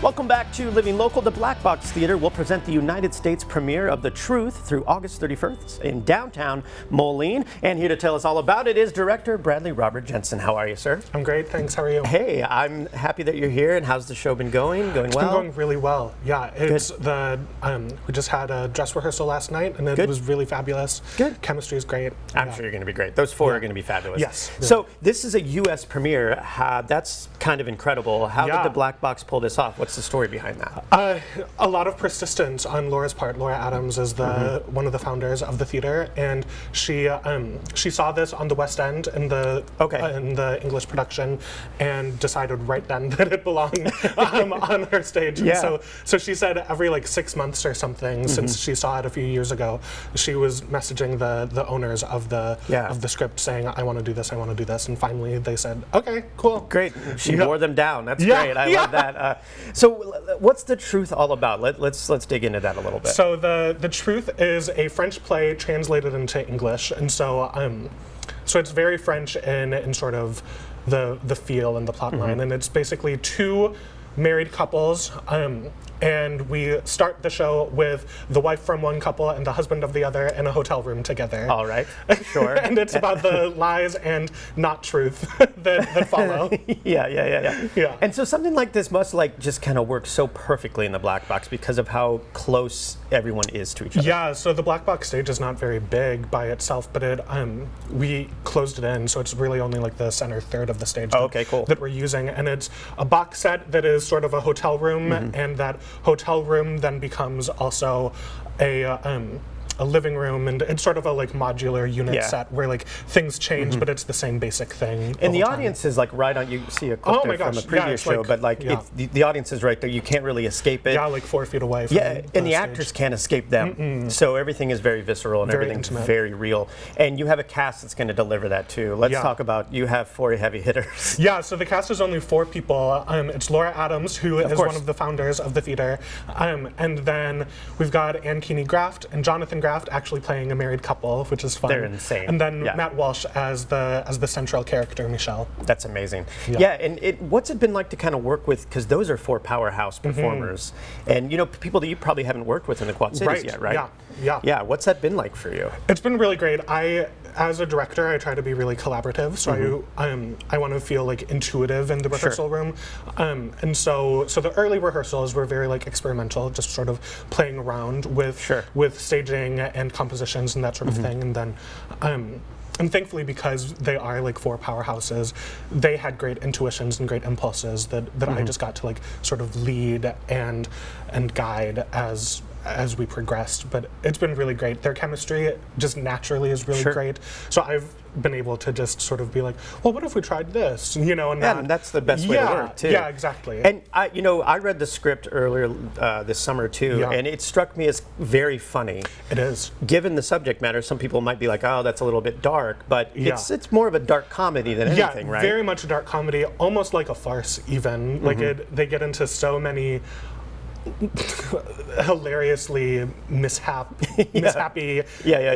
Welcome back to Living Local. The Blackbox Theater will present the United States premiere of The Truth through August 31st in downtown Moline. And here to tell us all about it is Director Bradley Robert Jensen. How are you, sir? I'm great, thanks. How are you? Hey, I'm happy that you're here. And how's the show been going? Going It's well? been going really well. Yeah, it's we just had a dress rehearsal last night, and it was really fabulous. Good. Chemistry is great. I'm sure you're going to be great. Those four are going to be fabulous. Yes. So this is a U.S. premiere. That's kind of incredible. How did the Blackbox pull this off? What's the story behind that? A lot of persistence on Laura's part. Laura Adams is the one of the founders of the theater, and she saw this on the West End in the English production, and decided right then that it belonged on her stage. Yeah. And so she said every like 6 months or something since she saw it a few years ago, she was messaging the owners of the script saying, I want to do this, I want to do this, and finally they said, okay, cool. Great. She wore them down. That's great. I love that. So what's The Truth all about? Let's dig into that a little bit. So the Truth is a French play translated into English, and so it's very French in sort of the feel and the plot line, and it's basically two married couples. And we start the show with the wife from one couple and the husband of the other in a hotel room together. All right, sure. And it's about the lies and not truth that follow. Yeah. And so something like this must just kind of work so perfectly in the black box because of how close everyone is to each other. Yeah, so the black box stage is not very big by itself, but we closed it in, so it's really only like the center third of the stage that we're using. And it's a box set that is sort of a hotel room, and that hotel room then becomes also a living room, and it's sort of a modular unit set where things change, but it's the same basic thing. And the audience is right on. You see a clip there from a previous show, but the audience is right there. You can't really escape it. Yeah, 4 feet away. From and the actors can't escape them. So everything is very visceral and everything's very real. And you have a cast that's going to deliver that too. Let's talk about, you have 4 heavy hitters. Yeah, so the cast is only 4 people. It's Laura Adams, who is one of the founders of the theater, and then we've got Anne Keeney-Graft and Jonathan Graft actually playing a married couple, which is fun. They're insane. And then Matt Walsh as the central character, Michelle. That's amazing. Yeah, and what's it been like to kind of work with, because those are 4 powerhouse performers, and people that you probably haven't worked with in the Quad Cities yet, right? Yeah. What's that been like for you? It's been really great. As a director, I try to be really collaborative, so I want to feel intuitive in the rehearsal room, and so the early rehearsals were very experimental, just sort of playing around with staging and compositions and that sort of thing, and then and thankfully, because they are 4 powerhouses, they had great intuitions and great impulses that I just got to sort of lead and guide as we progressed. But it's been really great. Their chemistry just naturally is really great. So I've been able to just sort of be like, well, what if we tried this? And that's the best way to work too. Yeah, exactly. And I read the script earlier this summer too, and it struck me as very funny. It is. Given the subject matter, some people might be like, oh, that's a little bit dark, but it's more of a dark comedy than anything, right? Very much a dark comedy, almost like a farce even. They get into so many hilariously mishappy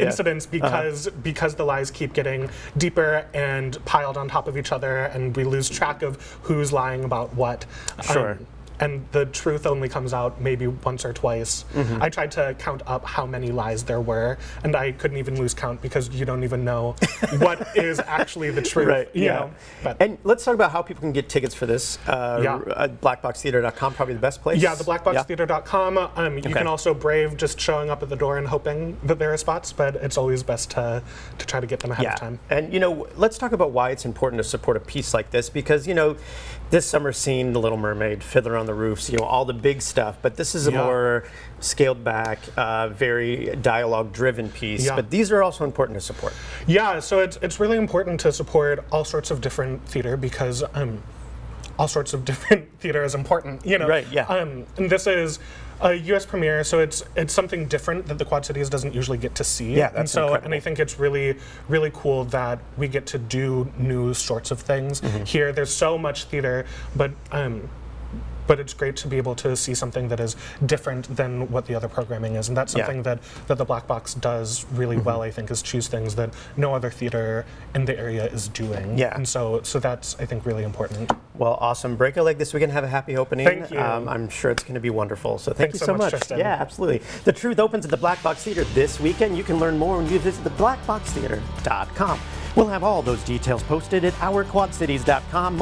incidents because the lies keep getting deeper and piled on top of each other, and we lose track of who's lying about what. And the truth only comes out maybe once or twice. I tried to count up how many lies there were, and I couldn't even lose count because you don't even know what is actually the truth. Right. And let's talk about how people can get tickets for this. Blackboxtheater.com, probably the best place. Yeah, the blackboxtheater.com. You can also brave just showing up at the door and hoping that there are spots, but it's always best to try to get them ahead of time. And let's talk about why it's important to support a piece like this, because this summer's seen The Little Mermaid, Fiddler on the Roofs, all the big stuff, but this is a more scaled back, very dialogue-driven piece. But these are also important to support. Yeah, so it's really important to support all sorts of different theater, because all sorts of different theater is important. Right. Yeah. And this is a U.S. premiere, so it's something different that the Quad Cities doesn't usually get to see. Yeah, that's incredible. And I think it's really, really cool that we get to do new sorts of things here. There's so much theater, but but it's great to be able to see something that is different than what the other programming is, and that's something that the Blackbox does really well. I think is choose things that no other theater in the area is doing. Yeah. And so that's, I think, really important. Well, awesome. Break a leg this weekend. Have a happy opening. Thank you. I'm sure it's going to be wonderful. So thank Thanks you so so much, much. Tristan. Yeah, absolutely. The Truth opens at the Blackbox Theater this weekend. You can learn more when you visit theblackboxtheater.com. We'll have all those details posted at ourquadcities.com.